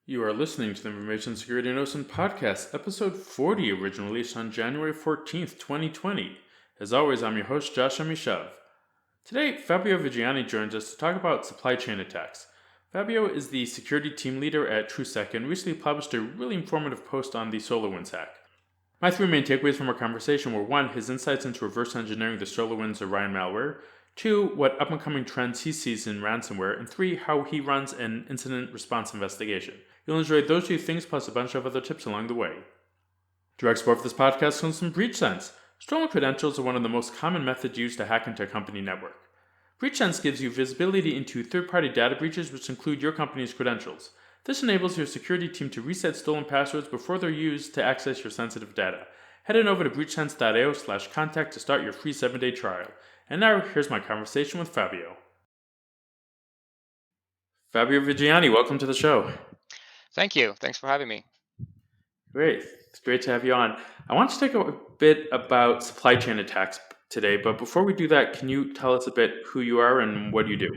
You are listening to the Information Security Notion Podcast, episode 40, originally released on January 14th, 2020. As always, I'm your host, Josh Amishav. Today, Fabio Viggiani joins us to talk about supply chain attacks. Fabio is the security team leader at TrueSec and recently published a really informative post on the SolarWinds hack. My three main takeaways from our conversation were 1. His insights into reverse engineering the SolarWinds Orion malware, 2. What up and coming trends he sees in ransomware, and 3. How he runs an incident response investigation. You'll enjoy those two things plus a bunch of other tips along the way. Direct support for this podcast comes from BreachSense. Stolen credentials are one of the most common methods used to hack into a company network. BreachSense gives you visibility into third-party data breaches which include your company's credentials. This enables your security team to reset stolen passwords before they're used to access your sensitive data. Head on over to breachsense.io/contact to start your free 7-day trial. And now, here's my conversation with Fabio. Fabio Viggiani, welcome to the show. Thank you. Thanks for having me. Great. It's great to have you on. I want to talk a bit about supply chain attacks today, but before we do that, can you tell us a bit who you are and what you do?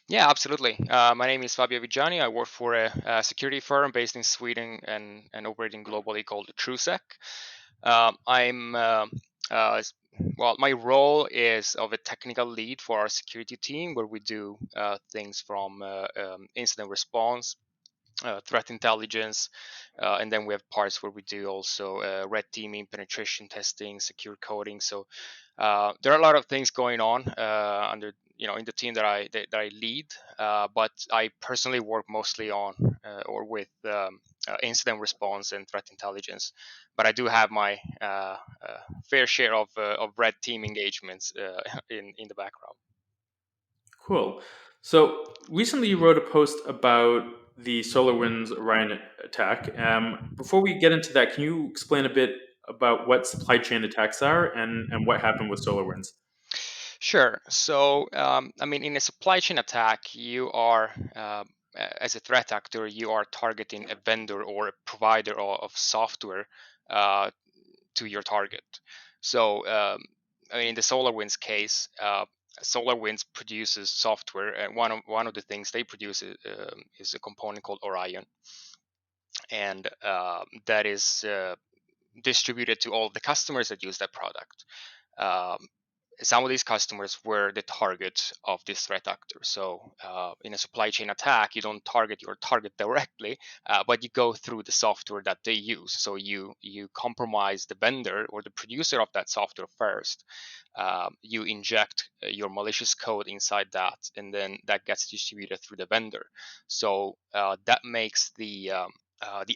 Yeah, absolutely. My name is Fabio Viggiani. I work for a security firm based in Sweden and operating globally called TrueSec. I'm well, my role is of a technical lead for our security team, where we do things from incident response, threat intelligence, and then we have parts where we do also red teaming, penetration testing, secure coding. So there are a lot of things going on under in the team that I lead, but I personally work mostly on or with incident response and threat intelligence. But I do have my fair share of red team engagements in the background. Cool. So recently you wrote a post about the SolarWinds Orion attack. Before we get into that, can you explain a bit about what supply chain attacks are and what happened with SolarWinds? Sure. So, I mean, in a supply chain attack, you are, as a threat actor, you are targeting a vendor or a provider of software uh, to your target. So, I mean, in the SolarWinds case, SolarWinds produces software, and one of the things they produce is a component called Orion, and that is distributed to all the customers that use that product. Um, some of these customers were the target of this threat actor. So in a supply chain attack, you don't target your target directly, but you go through the software that they use. So you compromise the vendor or the producer of that software first. You inject your malicious code inside that, and then that gets distributed through the vendor. So that makes the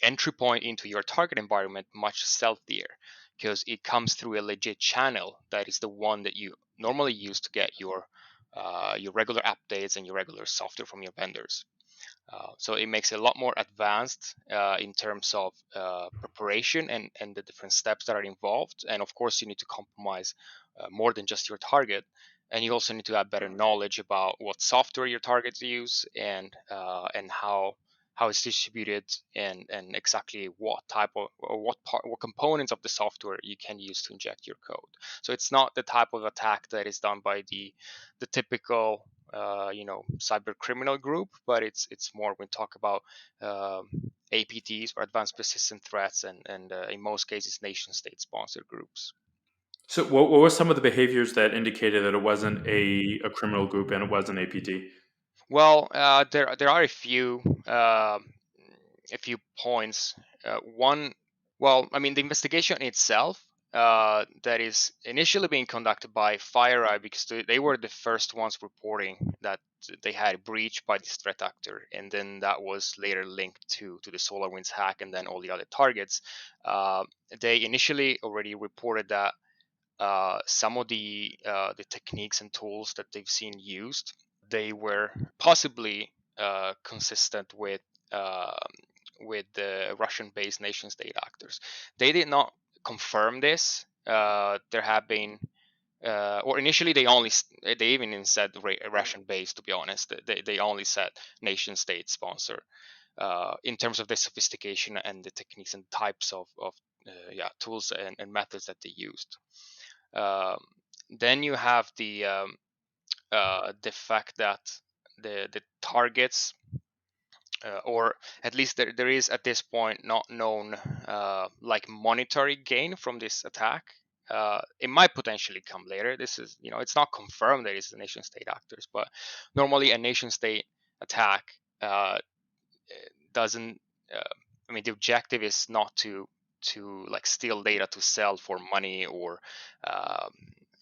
entry point into your target environment much stealthier, because it comes through a legit channel that is the one that you normally use to get your regular updates and your regular software from your vendors. So it makes it a lot more advanced in terms of preparation and the different steps that are involved. And of course, you need to compromise more than just your target. And you also need to have better knowledge about what software your targets use and how it's distributed and exactly what type of or what components of the software you can use to inject your code. So it's not the type of attack that is done by the typical cyber criminal group, but it's more when we talk about APTs or advanced persistent threats, and in most cases nation state sponsored groups. So what were some of the behaviors that indicated that it wasn't a criminal group and it was an APT? Well, there are a few points. One, well, I mean, the investigation itself that is initially being conducted by FireEye, because they were the first ones reporting that they had a breach by this threat actor, and then that was later linked to the SolarWinds hack and then all the other targets. They initially already reported that some of the techniques and tools that they've seen used, they were possibly consistent uh, with the Russian-based nation-state actors. They did not confirm this. There have been, or initially they even said Russian-based. To be honest, they only said nation-state sponsor in terms of the sophistication and the techniques and types of tools and methods that they used. Um, then you have the fact that the targets or at least there is at this point not known like monetary gain from this attack. It might potentially come later. This is, it's not confirmed that it's the nation state actors, but normally a nation state attack doesn't. Uh, I mean, the objective is not to like steal data to sell for money, um,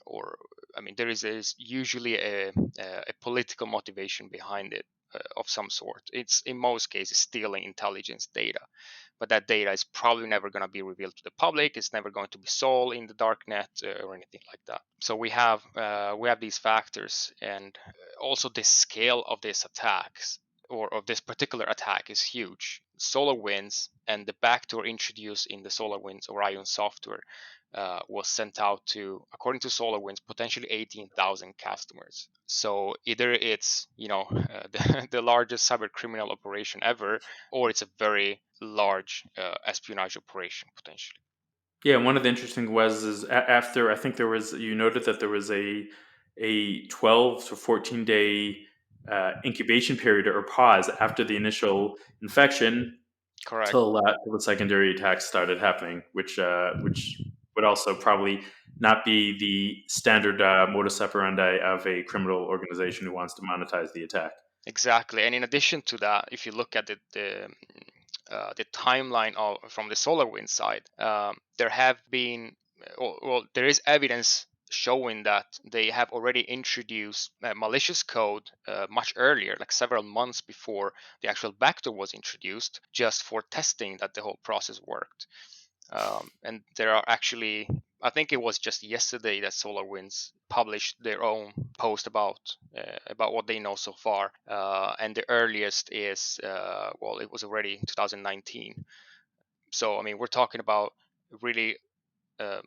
or I mean, there is usually a political motivation behind it of some sort. It's in most cases stealing intelligence data, but that data is probably never going to be revealed to the public. It's never going to be sold in the dark net or anything like that. So we have these factors, and also the scale of these attacks or of this particular attack is huge. SolarWinds and the backdoor introduced in the SolarWinds Orion software was sent out to, according to SolarWinds, potentially 18,000 customers. So either it's the largest cyber criminal operation ever, or it's a very large espionage operation potentially. Yeah, one of the interesting was is after I think there was you noted that there was a 12 to 14 day incubation period or pause after the initial infection Correct. till the secondary attacks started happening, which would also probably not be the standard modus operandi of a criminal organization who wants to monetize the attack. Exactly. And in addition to that, if you look at the timeline from the SolarWinds side, there have been, well, there is evidence showing that they have already introduced malicious code much earlier, like several months before the actual backdoor was introduced, just for testing that the whole process worked. And there are actually, I think it was just yesterday that SolarWinds published their own post about what they know so far. And the earliest is well, it was already 2019. So I mean, we're talking about a really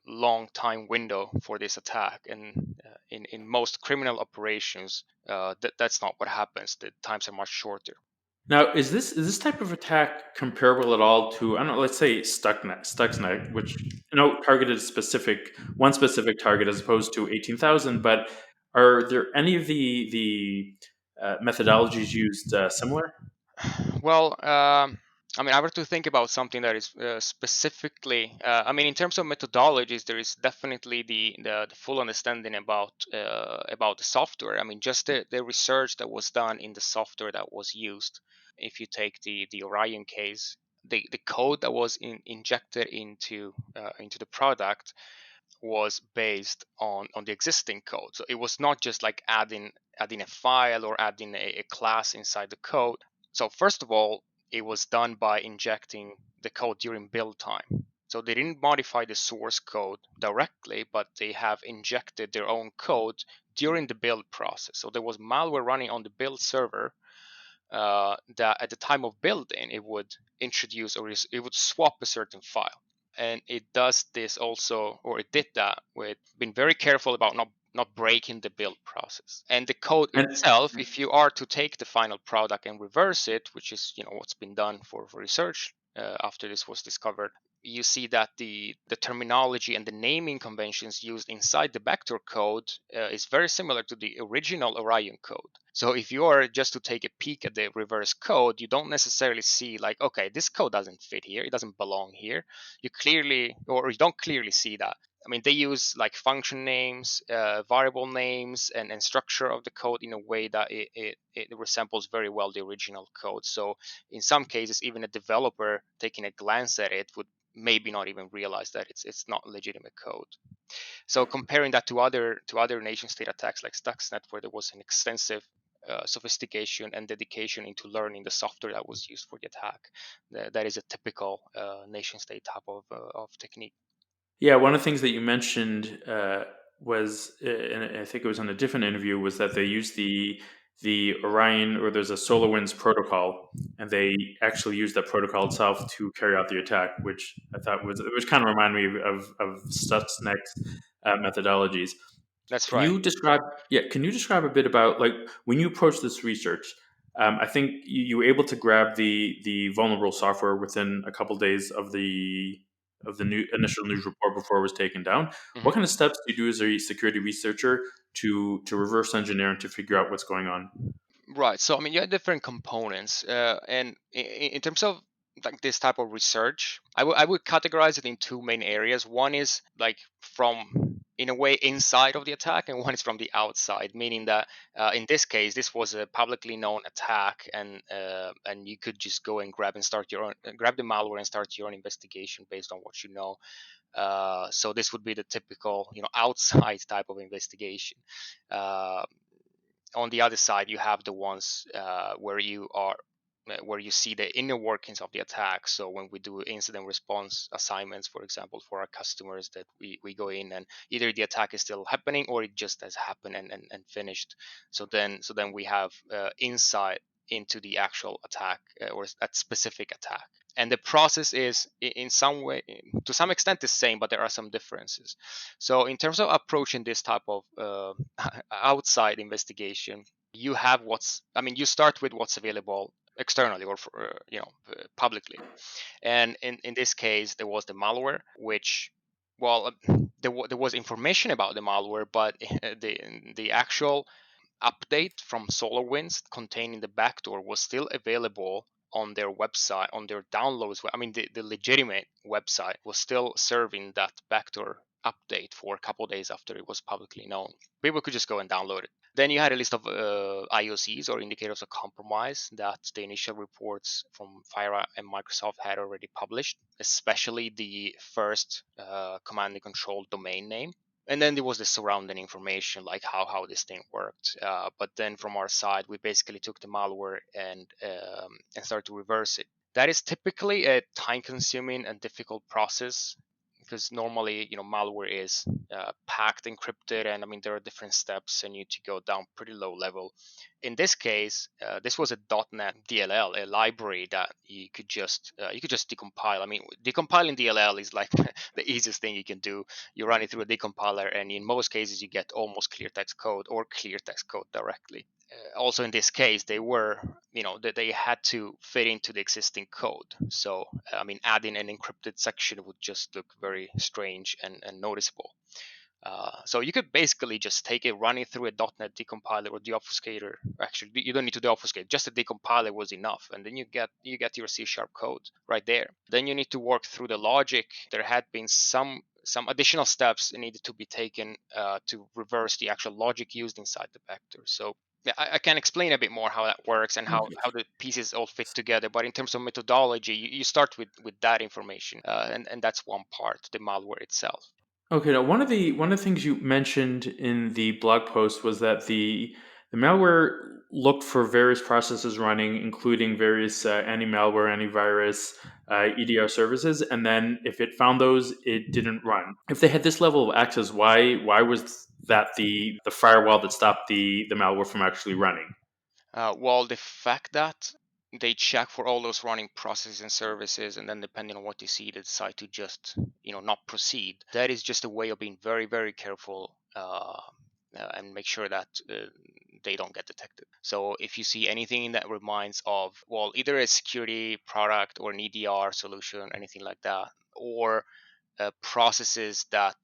long time window for this attack, and in most criminal operations, that's not what happens. The times are much shorter. Now, is this type of attack comparable at all to, I don't know, let's say Stuxnet, which targeted one specific target as opposed to 18,000? But are there any of the methodologies used similar? Well, I mean, I were to think about something that is specifically. I mean, in terms of methodologies, there is definitely the full understanding about the software. I mean, just the research that was done in the software that was used. If you take the Orion case, the code that was injected into the product was based on the existing code. So it was not just like adding a file or adding a class inside the code. So first of all, it was done by injecting the code during build time. So they didn't modify the source code directly, but they have injected their own code during the build process. So there was malware running on the build server that at the time of building, it would introduce or it would swap a certain file. And it does this also, or it did that with being very careful about not breaking the build process. And the code And itself, if you are to take the final product and reverse it, which is what's been done for research after this was discovered, you see that the terminology and the naming conventions used inside the backdoor code is very similar to the original Orion code. So if you are just to take a peek at the reverse code, you don't necessarily see like, okay, this code doesn't fit here, it doesn't belong here. You don't clearly see that. I mean, they use like function names, variable names, and structure of the code in a way that it resembles very well the original code. So in some cases, even a developer taking a glance at it would maybe not even realize that it's not legitimate code. So comparing that to other nation state attacks like Stuxnet, where there was an extensive sophistication and dedication into learning the software that was used for the attack, that is a typical nation state type of technique. yeah, one of the things that you mentioned was, and I think it was in a different interview, was that they used the Orion, or there's a SolarWinds protocol, and they actually used that protocol itself to carry out the attack, which I thought which kind of reminded me of Stuxnet's methodologies. That's Can right. you describe? Yeah, can you describe a bit about, like, when you approach this research? I think you were able to grab the vulnerable software within a couple days of the new initial news report before it was taken down. Mhm. What kind of steps do you do as a security researcher to reverse engineer and to figure out what's going on? Right. So I mean, you have different components, and in terms of like this type of research, I would categorize it in two main areas. One is like from in a way inside of the attack, and one is from the outside. Meaning that in this case, this was a publicly known attack, and you could just go and grab the malware and start your own investigation based on what you know. So this would be the typical, outside type of investigation. Uh, on the other side, you have the ones where you see the inner workings of the attack. So when we do incident response assignments, for example, for our customers, that we go in and either the attack is still happening or it just has happened and finished. So then we have insight into the actual attack, or that specific attack. And the process is in some way, to some extent, the same, but there are some differences. So in terms of approaching this type of outside investigation, you start with what's available externally or publicly. And in this case, there was the malware, which, well, there was information about the malware, but the actual update from SolarWinds containing the backdoor was still available on their website, on their downloads. I mean, the legitimate website was still serving that backdoor update for a couple of days after it was publicly known. People could just go and download it. Then you had a list of IOCs, or indicators of compromise, that the initial reports from FIRA and Microsoft had already published, especially the first command and control domain name. And then there was the surrounding information, like how this thing worked. But then from our side, we basically took the malware and started to reverse it. That is typically a time-consuming and difficult process, because normally, malware is packed, encrypted, and I mean there are different steps, and you need to go down pretty low level. In this case, this was a .NET DLL, a library that you could just decompile. I mean, decompiling DLL is like the easiest thing you can do. You run it through a decompiler, and in most cases, you get almost clear text code or clear text code directly. Also in this case, they had to fit into the existing code. So I mean, adding an encrypted section would just look very strange and noticeable. So you could basically just take it, run it through a .NET decompiler or deobfuscator. Actually, you don't need to deobfuscate; just a decompiler was enough, and then you get your C# code right there. Then you need to work through the logic. There had been some additional steps needed to be taken to reverse the actual logic used inside the vector. So yeah, I can explain a bit more how that works and how the pieces all fit together. But in terms of methodology, you start with that information, and that's one part, the malware itself. Okay, now one of the things you mentioned in the blog post was that the malware looked for various processes running, including various anti-malware, antivirus, EDR services, and then if it found those, it didn't run. If they had this level of access, why was that the firewall that stopped the malware from actually running? Well, the fact that they check for all those running processes and services, and then depending on what you see, they decide to just not proceed. That is just a way of being very, very careful, and make sure that they don't get detected. So if you see anything that reminds of, well, either a security product or an EDR solution, anything like that, or processes that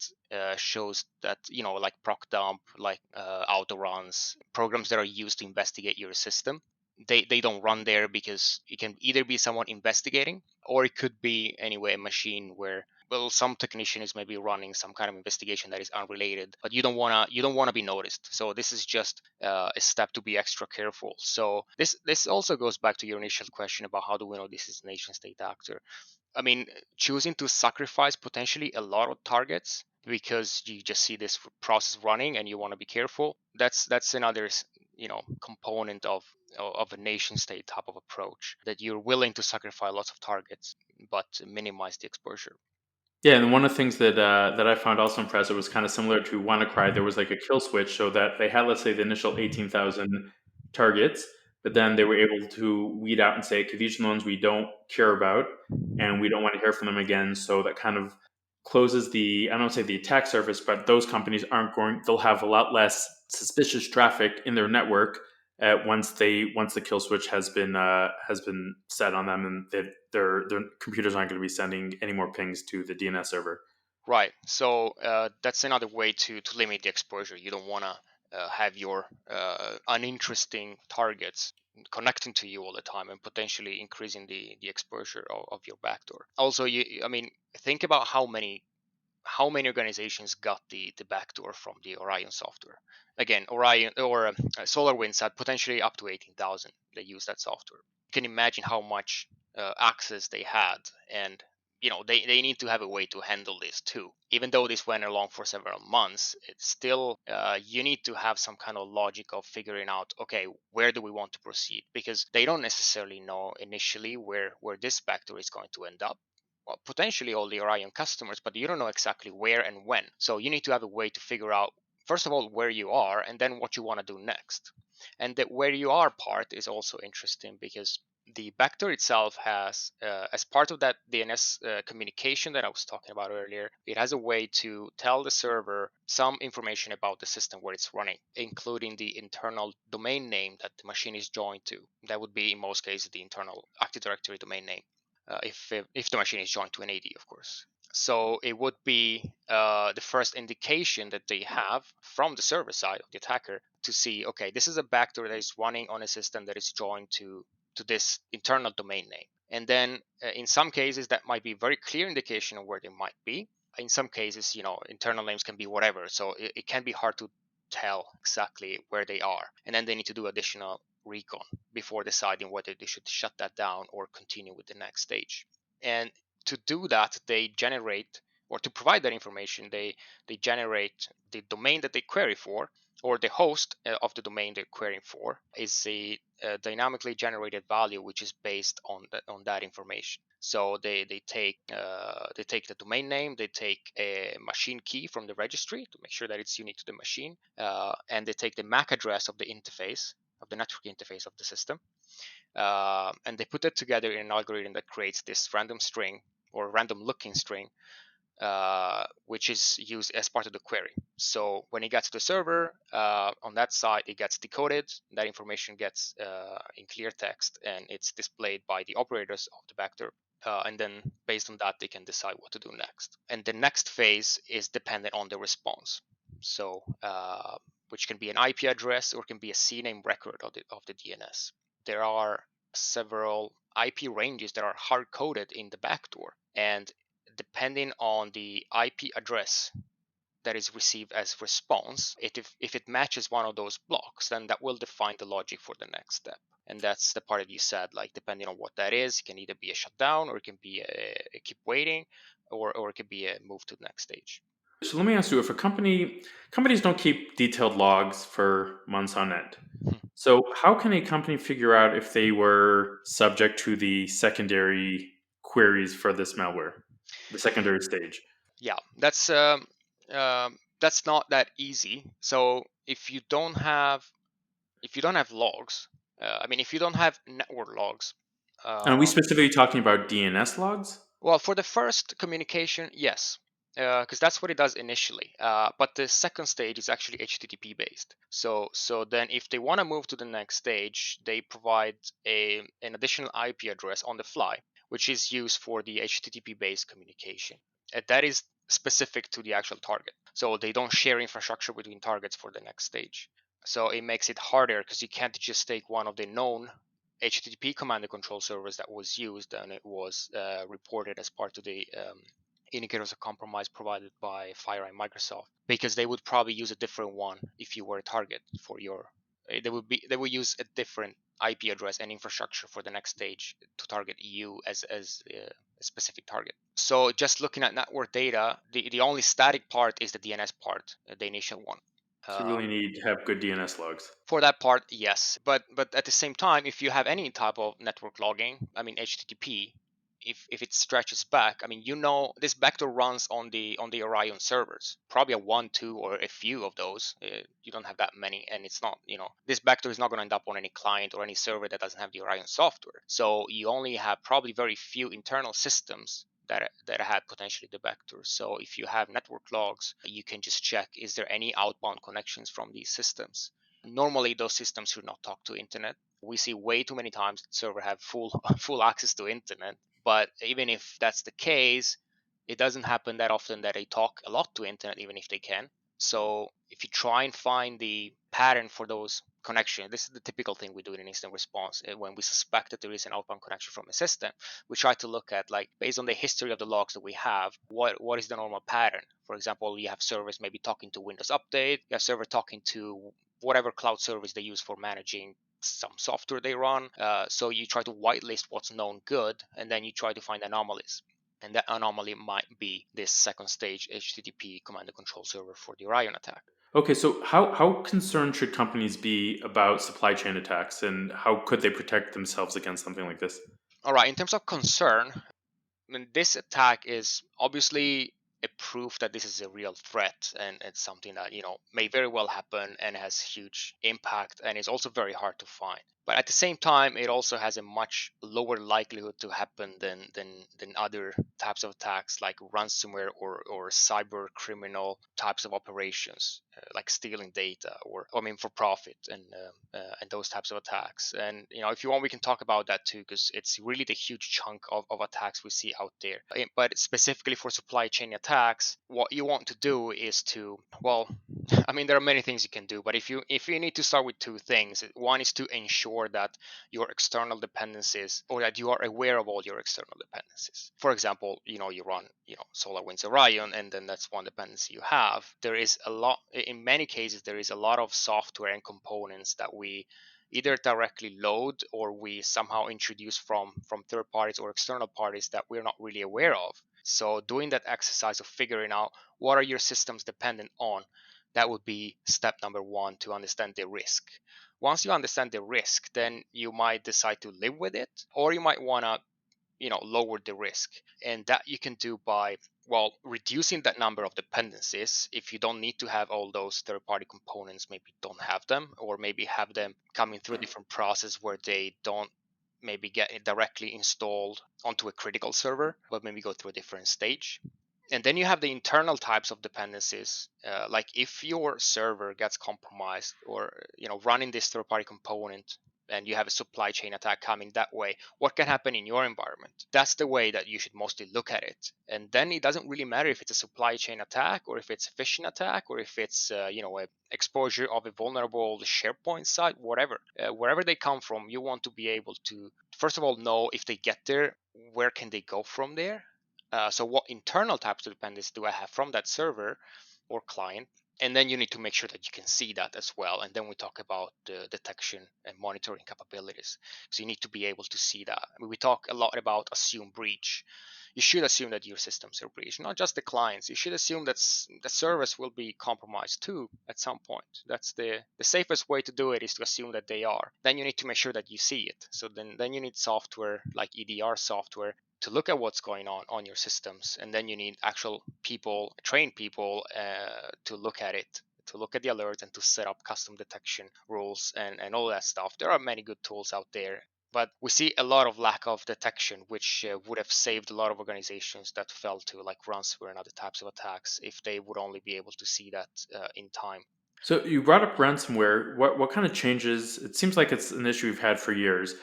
shows that, like proc dump, like auto runs, programs that are used to investigate your system, they don't run there, because it can either be someone investigating, or it could be anyway a machine where, well, some technician is maybe running some kind of investigation that is unrelated, but you don't want to be noticed. So this is just a step to be extra careful. So this also goes back to your initial question about how do we know this is a nation state actor. I mean, choosing to sacrifice potentially a lot of targets because you just see this process running and you want to be careful. That's another component of a nation state type of approach, that you're willing to sacrifice lots of targets but minimize the exposure. Yeah, and one of the things that I found also impressive was kind of similar to WannaCry. There was like a kill switch, so that they had, let's say, the initial 18,000 targets, but then they were able to weed out and say, okay, these are the ones we don't care about, and we don't want to hear from them again. So that kind of closes I don't say the attack surface, but those companies aren't going. They'll have a lot less suspicious traffic in their network once the kill switch has been set on them, and their computers aren't going to be sending any more pings to the DNS server. Right. So that's another way to limit the exposure. You don't want to have your uninteresting targets connecting to you all the time and potentially increasing the exposure of your backdoor. Also, I mean, think about how many organizations got the backdoor from the Orion software. Again, Orion or SolarWinds had potentially up to 18,000 that use that software. You can imagine how much access they had, and they need to have a way to handle this too. Even though this went along for several months, it's still you need to have some kind of logic of figuring out, okay, where do we want to proceed, because they don't necessarily know initially where this backdoor is going to end up. Well, potentially all the Orion customers, but you don't know exactly where and when. So you need to have a way to figure out, first of all, where you are, and then what you want to do next. And the where you are part is also interesting, because the backdoor itself has, as part of that DNS communication that I was talking about earlier, it has a way to tell the server some information about the system where it's running, including the internal domain name that the machine is joined to. That would be, in most cases, the internal Active Directory domain name. If the machine is joined to an AD, of course. So it would be the first indication that they have from the server side of the attacker to see, okay, this is a backdoor that is running on a system that is joined to this internal domain name. And then in some cases, that might be very clear indication of where they might be. In some cases, internal names can be whatever. So it can be hard to tell exactly where they are. And then they need to do additional recon before deciding whether they should shut that down or continue with the next stage. And to do that, they generate, or to provide that information, they generate the domain that they query for, or the host of the domain they're querying for is a dynamically generated value which is based on that information. So they take the domain name, they take a machine key from the registry to make sure that it's unique to the machine, and they take the MAC address of the interface, of the network interface of the system, and they put it together in an algorithm that creates this random string or random looking string, which is used as part of the query. So when it gets to the server, on that side, it gets decoded. That information gets in clear text, and it's displayed by the operators of the backdoor. And then based on that, they can decide what to do next. And the next phase is dependent on the response. So which can be an IP address or can be a CNAME record of the DNS. There are several IP ranges that are hard coded in the backdoor, and depending on the IP address that is received as response, if it matches one of those blocks, then that will define the logic for the next step. And that's the part that you said, like depending on what that is, it can either be a shutdown, or it can be a keep waiting, or it could be a move to the next stage. So let me ask you, if companies don't keep detailed logs for months on end. So how can a company figure out if they were subject to the secondary queries for this malware, the secondary stage? Yeah, that's not that easy. So if you don't have logs, if you don't have network logs, And are we specifically talking about DNS logs? well, for the first communication, yes, because that's what it does initially. But the second stage is actually HTTP based. So then if they want to move to the next stage, they provide an additional IP address on the fly, which is used for the HTTP based communication. And that is specific to the actual target. So they don't share infrastructure between targets for the next stage. So it makes it harder because you can't just take one of the known HTTP command and control servers that was used, and it was reported as part of the indicators of compromise provided by FireEye and Microsoft, because they would probably use a different one if you were a target for your. They would use a different IP address and infrastructure for the next stage to target EU as a specific target. So just looking at network data, the only static part is the DNS part, the initial one. So you really need to have good DNS logs. For that part, yes, but at the same time, if you have any type of network logging, HTTP, if it stretches back, this backdoor runs on the Orion servers, probably a one, two, or a few of those. You don't have that many, and it's not, this backdoor is not going to end up on any client or any server that doesn't have the Orion software. So you only have probably very few internal systems that had potentially the backdoor. So if you have network logs, you can just check, is there any outbound connections from these systems? Normally, those systems should not talk to internet. We see way too many times that server have full access to internet. But even if that's the case, it doesn't happen that often that they talk a lot to internet, even if they can. So if you try and find the pattern for those connections, this is the typical thing we do in incident response. When we suspect that there is an outbound connection from a system, we try to look at, like, based on the history of the logs that we have, what is the normal pattern. For example, you have servers maybe talking to Windows Update, you have server talking to whatever cloud service they use for managing some software they run. So you try to whitelist what's known good, and then you try to find anomalies. And that anomaly might be this second stage HTTP command and control server for the Orion attack. Okay, so how concerned should companies be about supply chain attacks, and how could they protect themselves against something like this? All right, in terms of concern, I mean, this attack is obviously a proof that this is a real threat, and it's something that may very well happen and has huge impact, and is also very hard to find. But at the same time, it also has a much lower likelihood to happen than other types of attacks like ransomware or cyber criminal types of operations, like stealing data or I mean for profit, and those types of attacks. And if you want, we can talk about that too, because it's really the huge chunk of attacks we see out there. But specifically for supply chain attacks, what you want to do is to, well, I mean, there are many things you can do, but if you need to start with two things. One is to ensure that your external dependencies, or that you are aware of all your external dependencies. For example, you run SolarWinds Orion, and then that's one dependency you have. There is a lot, in many cases, there is a lot of software and components that we either directly load or we somehow introduce from third parties or external parties that we're not really aware of. So doing that exercise of figuring out what are your systems dependent on, that would be step number one, to understand the risk. Once you understand the risk, then you might decide to live with it, or you might want to lower the risk. And that you can do by, well, reducing that number of dependencies. If you don't need to have all those third party components, maybe don't have them, or maybe have them coming through a different process where they don't maybe get it directly installed onto a critical server, but maybe go through a different stage. And then you have the internal types of dependencies, like if your server gets compromised, or running this third party component, and you have a supply chain attack coming that way, what can happen in your environment? That's the way that you should mostly look at it. And then it doesn't really matter if it's a supply chain attack, or if it's a phishing attack, or if it's a exposure of a vulnerable SharePoint site, whatever. Wherever they come from, you want to be able to, first of all, know if they get there, where can they go from there. So what internal types of dependencies do I have from that server or client? And then you need to make sure that you can see that as well. And then we talk about the detection and monitoring capabilities. So you need to be able to see that. I mean, we talk a lot about assume breach. You should assume that your systems are breached, not just the clients. You should assume that the service will be compromised too at some point. That's the safest way to do it, is to assume that they are. Then you need to make sure that you see it. So then you need software like EDR software to look at what's going on your systems, and then you need actual people, trained people, to look at it, to look at the alerts, and to set up custom detection rules and all that stuff. There are many good tools out there, but we see a lot of lack of detection, which would have saved a lot of organizations that fell to like ransomware and other types of attacks if they would only be able to see that in time. So you brought up ransomware. What kind of changes? It seems like it's an issue we've had for years.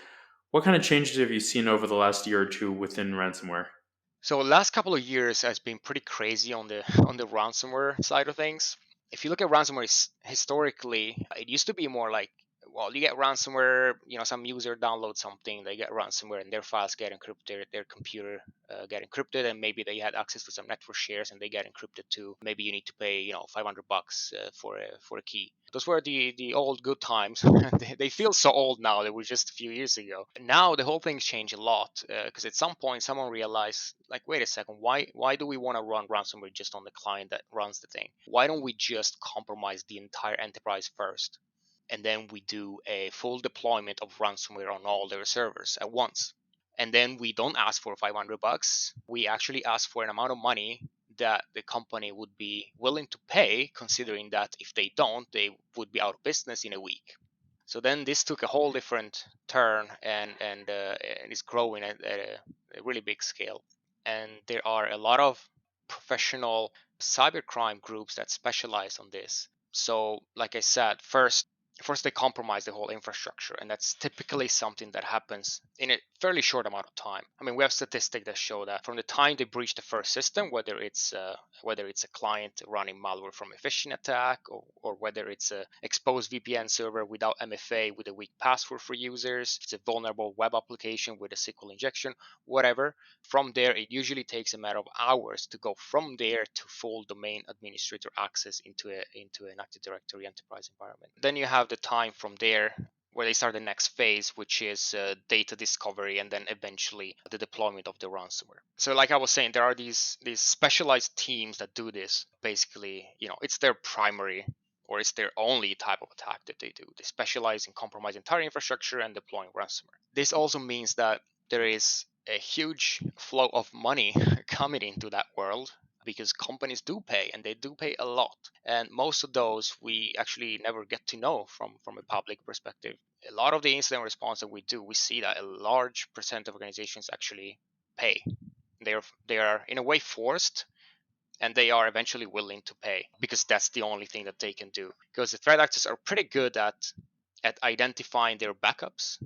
What kind of changes have you seen over the last year or two within ransomware? So the last couple of years has been pretty crazy on the on the ransomware side of things. If you look at ransomware historically, it used to be more like, well, you get ransomware, some user downloads something, they get ransomware, and their files get encrypted, their computer get encrypted, and maybe they had access to some network shares and they get encrypted too. Maybe you need to pay, $500 for a key. Those were the old good times. They feel so old now. They were just a few years ago. Now the whole thing's changed a lot, because at some point someone realized, like, wait a second, why do we want to run ransomware just on the client that runs the thing? Why don't we just compromise the entire enterprise first, and then we do a full deployment of ransomware on all their servers at once? And then we don't ask for $500. We actually ask for an amount of money that the company would be willing to pay, considering that if they don't, they would be out of business in a week. So then this took a whole different turn, and is growing at a really big scale. And there are a lot of professional cybercrime groups that specialize on this. So like I said, first, first they compromise the whole infrastructure, and that's typically something that happens in a fairly short amount of time. I mean, we have statistics that show that from the time they breach the first system, whether it's a client running malware from a phishing attack, or whether it's a exposed VPN server without MFA with a weak password for users, it's a vulnerable web application with a SQL injection, whatever. From there, it usually takes a matter of hours to go from there to full domain administrator access into an Active Directory enterprise environment. Then you have the time from there where they start the next phase, which is data discovery, and then eventually the deployment of the ransomware. So, like I was saying, there are these specialized teams that do this. Basically, it's their primary or it's their only type of attack that they do. They specialize in compromising entire infrastructure and deploying ransomware. This also means that there is a huge flow of money coming into that world because companies do pay, and they do pay a lot. And most of those we actually never get to know from a public perspective. A lot of the incident response that we do, we see that a large percent of organizations actually pay. They are in a way forced, and they are eventually willing to pay because that's the only thing that they can do. Because the threat actors are pretty good at identifying their backups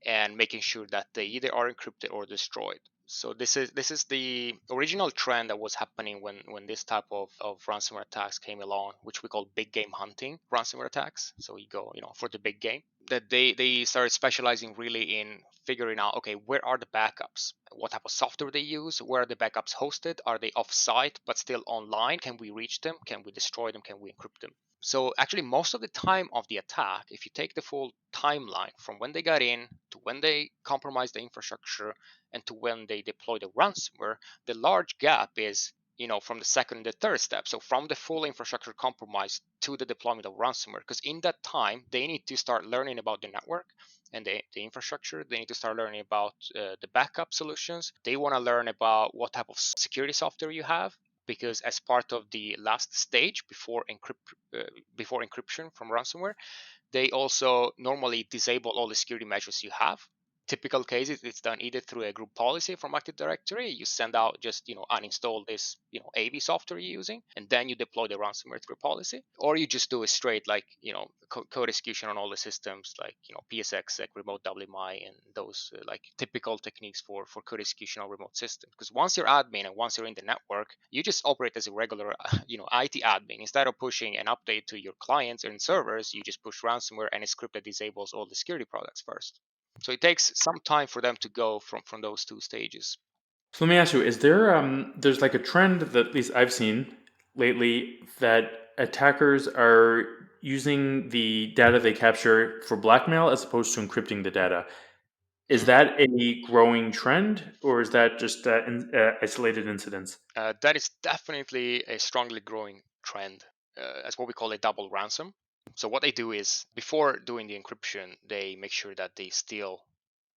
and making sure that they either are encrypted or destroyed. So this is the original trend that was happening when this type of ransomware attacks came along, which we call big game hunting ransomware attacks. So you go, for the big game. That they started specializing really in figuring out, okay, where are the backups? What type of software they use? Where are the backups hosted? Are they off-site but still online? Can we reach them? Can we destroy them? Can we encrypt them? So actually, most of the time of the attack, if you take the full timeline from when they got in to when they compromised the infrastructure and to when they deploy the ransomware, the large gap is from the second and the third step. So from the full infrastructure compromise to the deployment of ransomware, because in that time they need to start learning about the network and the infrastructure. They need to start learning about the backup solutions. They want to learn about what type of security software you have, because as part of the last stage before encryption from ransomware, they also normally disable all the security measures you have. Typical cases, it's done either through a group policy from Active Directory. You send out just uninstall this AV software you're using, and then you deploy the ransomware through a policy, or you just do a straight code execution on all the systems like PSX, remote WMI, and those like typical techniques for code execution on remote systems. Because once you're admin and once you're in the network, you just operate as a regular IT admin. Instead of pushing an update to your clients and servers, you just push ransomware and a script that disables all the security products first. So it takes some time for them to go from those two stages. So let me ask you: is there's like a trend that at least I've seen lately that attackers are using the data they capture for blackmail as opposed to encrypting the data? Is Mhm. that a growing trend, or is that just isolated incidents? That is definitely a strongly growing trend. That's what we call a double ransom. So what they do is before doing the encryption, they make sure that they steal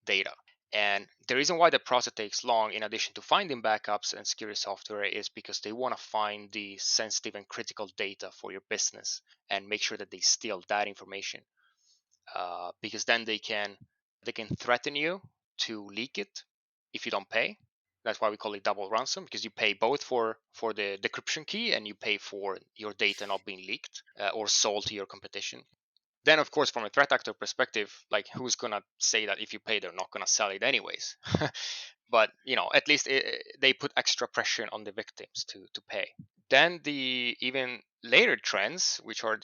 data. And the reason why the process takes long, in addition to finding backups and security software, is because they want to find the sensitive and critical data for your business and make sure that they steal that information. Because then they can threaten you to leak it if you don't pay. That's why we call it double ransom, because you pay both for the decryption key and you pay for your data not being leaked or sold to your competition. Then, of course, from a threat actor perspective, like who's gonna say that if you pay, they're not gonna sell it anyways? But at least they put extra pressure on the victims to pay. Then the even later trends, which are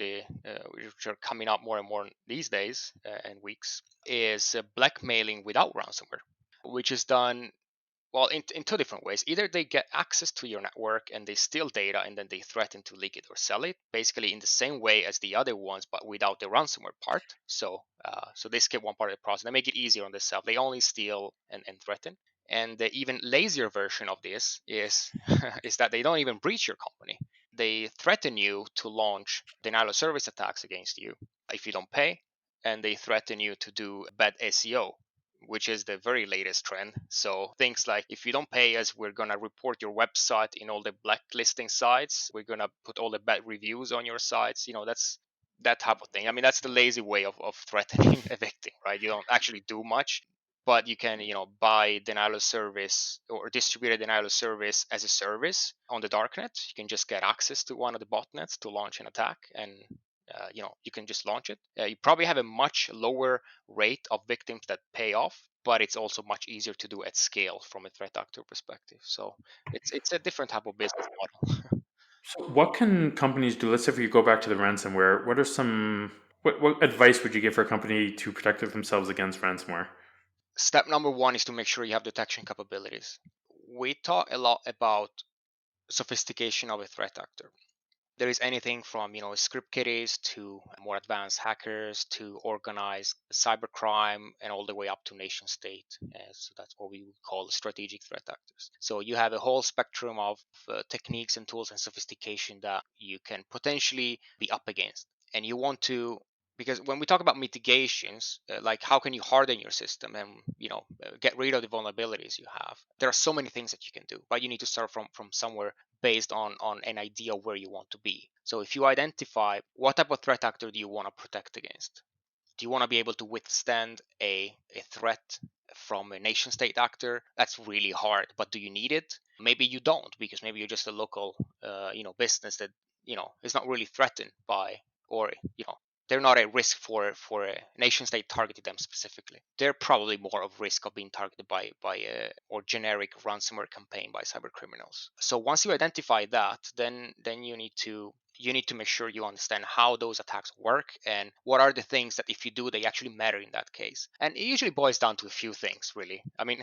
coming up more and more these days and weeks, is blackmailing without ransomware, which is done well in two different ways. Either they get access to your network and they steal data and then they threaten to leak it or sell it, basically in the same way as the other ones, but without the ransomware part. So they skip one part of the process. They make it easier on themselves. They only steal and threaten. And the even lazier version of this is is that they don't even breach your company. They threaten you to launch denial of service attacks against you if you don't pay, and they threaten you to do bad SEO, which is the very latest trend. So things like, if you don't pay us, we're gonna report your website in all the blacklisting sites. We're gonna put all the bad reviews on your sites. That's that type of thing. I mean, that's the lazy way of threatening a victim, right? You don't actually do much, but you can, buy denial of service or distribute a denial of service as a service on the darknet. You can just get access to one of the botnets to launch an attack, and you can just launch it. You probably have a much lower rate of victims that pay off, but it's also much easier to do at scale from a threat actor perspective. So it's a different type of business model. So what can companies do? Let's say if we go back to the ransomware, what advice would you give for a company to protect themselves against ransomware? Step number one is to make sure you have detection capabilities. We talk a lot about sophistication of a threat actor. There is anything from script kiddies to more advanced hackers to organized cybercrime and all the way up to nation state. So that's what we would call strategic threat actors. So you have a whole spectrum of techniques and tools and sophistication that you can potentially be up against, and you want to, because when we talk about mitigations, like how can you harden your system and get rid of the vulnerabilities you have, there are so many things that you can do, but you need to start from somewhere based on an idea of where you want to be. So if you identify what type of threat actor do you want to protect against, do you want to be able to withstand a threat from a nation state actor? That's really hard, but do you need it? Maybe you don't, because maybe you're just a local business that is not really threatened by, or they're not a risk for a nation state targeting them specifically. They're probably more of risk of being targeted by a or generic ransomware campaign by cyber criminals. So once you identify that, then you need to make sure you understand how those attacks work and what are the things that if you do, they actually matter in that case. And it usually boils down to a few things, really. I mean,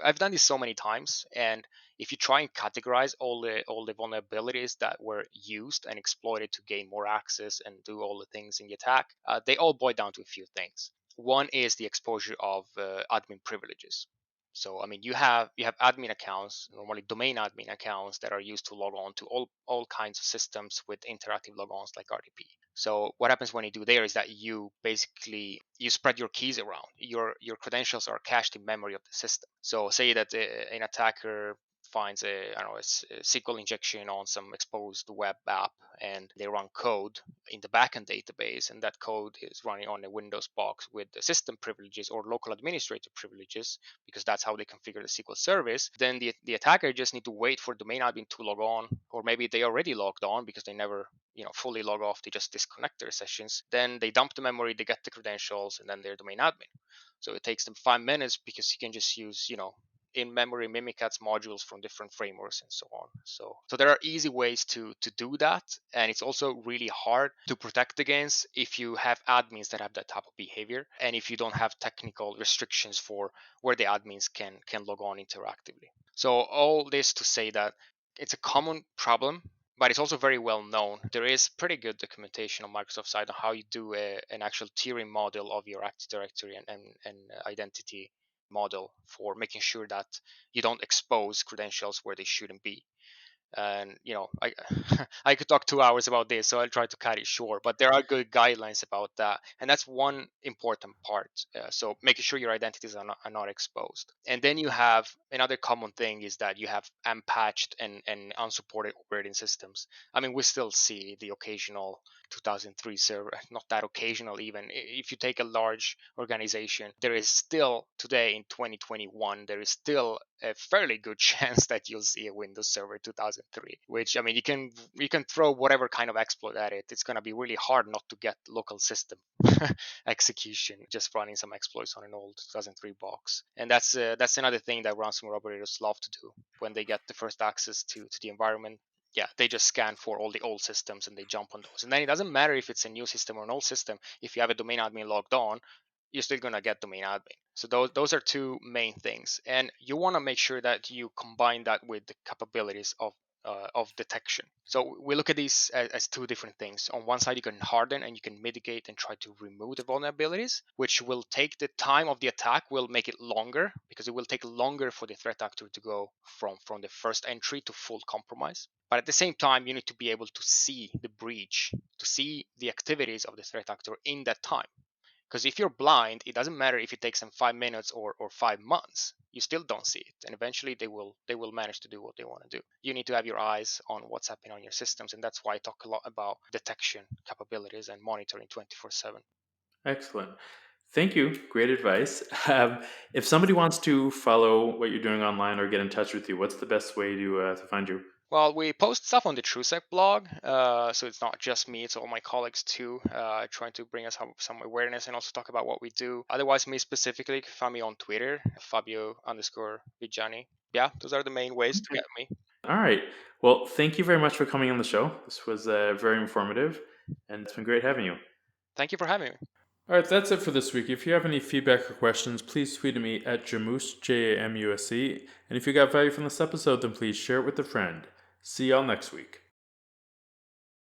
I've done this so many times, and if you try and categorize all the vulnerabilities that were used and exploited to gain more access and do all the things in the attack, they all boil down to a few things. One is the exposure of admin privileges. So I mean, you have admin accounts, normally domain admin accounts, that are used to log on to all kinds of systems with interactive logons like RDP. So what happens when you do there is that you basically you spread your keys around. Your credentials are cached in memory of the system. So say that an attacker finds a SQL injection on some exposed web app, and they run code in the backend database, and that code is running on a Windows box with the system privileges or local administrator privileges, because that's how they configure the SQL service. Then the attacker just need to wait for domain admin to log on, or maybe they already logged on because they never fully log off. They just disconnect their sessions. Then they dump the memory, they get the credentials, and then they're domain admin. So it takes them 5 minutes because you can just use in-memory Mimikatz modules from different frameworks and so on. So there are easy ways to do that, and it's also really hard to protect against if you have admins that have that type of behavior, and if you don't have technical restrictions for where the admins can log on interactively. So all this to say that it's a common problem, but it's also very well known. There is pretty good documentation on Microsoft side on how you do an actual tiering model of your Active Directory and identity model for making sure that you don't expose credentials where they shouldn't be. And I I could talk 2 hours about this, so I'll try to cut it short, but there are good guidelines about that, and that's one important part. So making sure your identities are not exposed. And then you have another common thing is that you have unpatched and unsupported operating systems. I mean, we still see the occasional 2003 server, not that occasional even. If you take a large organization, there is still today in 2021, there is still a fairly good chance that you'll see a Windows Server 2003. Which, I mean, you can throw whatever kind of exploit at it. It's going to be really hard not to get local system execution just running some exploits on an old 2003 box. And that's another thing that ransomware operators love to do when they get the first access to the environment. Yeah, they just scan for all the old systems and they jump on those. And then it doesn't matter if it's a new system or an old system. If you have a domain admin logged on, you're still going to get domain admin. So those are two main things. And you want to make sure that you combine that with the capabilities of detection. So we look at these as two different things. On one side, you can harden and you can mitigate and try to remove the vulnerabilities, which will take the time of the attack, will make it longer, because it will take longer for the threat actor to go from the first entry to full compromise. But at the same time, you need to be able to see the breach, to see the activities of the threat actor in that time. Because if you're blind, it doesn't matter if it takes them 5 minutes or 5 months. You still don't see it, and eventually they will manage to do what they want to do. You need to have your eyes on what's happening on your systems, and that's why I talk a lot about detection capabilities and monitoring 24/7. Excellent. Thank you. Great advice. If somebody wants to follow what you're doing online or get in touch with you, what's the best way to find you? Well, we post stuff on the TrueSec blog, so it's not just me; it's all my colleagues too, trying to bring us some awareness and also talk about what we do. Otherwise, me specifically, you can find me on Twitter, Fabio_Viggiani. Yeah, those are the main ways to Okay. get me. All right. Well, thank you very much for coming on the show. This was very informative, and it's been great having you. Thank you for having me. All right, that's it for this week. If you have any feedback or questions, please tweet at me at Jamus, JAMUSC. And if you got value from this episode, then please share it with a friend. See y'all next week.